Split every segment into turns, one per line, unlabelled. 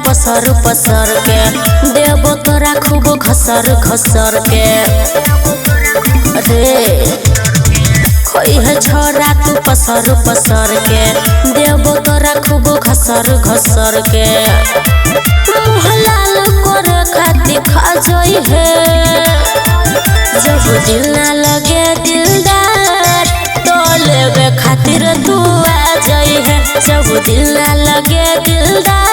पसर पसर के देबो तोरा खूब घसर घसर के रे खोई है छोरा तू पसर पसर के देबो तोरा खूब घसर घसर के मुँह लाल करे खातिर खा जाई है जब दिल ना लगे दिलदार तो लेवे खातिर तू आ जाई है जब दिल ना लगे दिलदार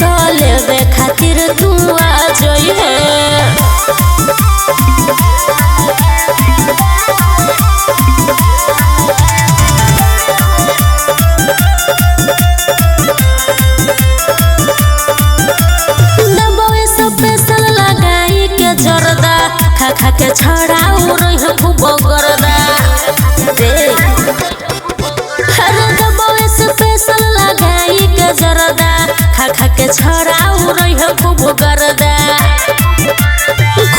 तो लेवे खातिर तू आ जाई है। खा खा के छड़ाऊ रही खूब गर्दा हर दबावे स्पेशल लगाई के जरदा खा खा के छड़ाऊ रही खूब गर्दा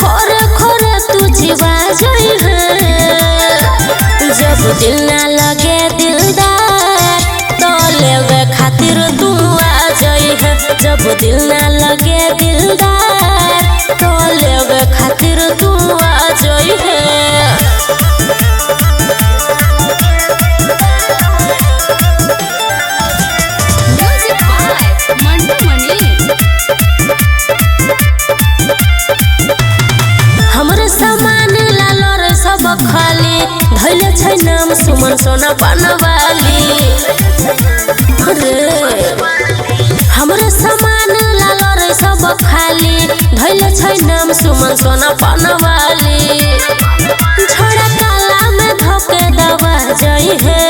खोरे खोरे तू जीवा जाई है जब दिल ना लगे दिलदार तो लेवे खातिर तू आ जाई है जब दिल ना लगे दिलदार तो लेवे खातिर तू आ जाई है। हमरे सामान लालो रे सब खाली धैले छै नाम सुमन सोना बनवाली हमरे सामान लालो रे सब खाली धैले छै नाम सुमन सोना बनवाली छोड़ा काला में धोके दबा जाई है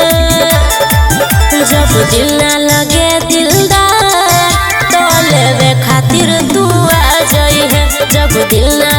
जब दिल ना लगे दिलदार तो लेवे खातिर तू आ जाई है जब दिल ना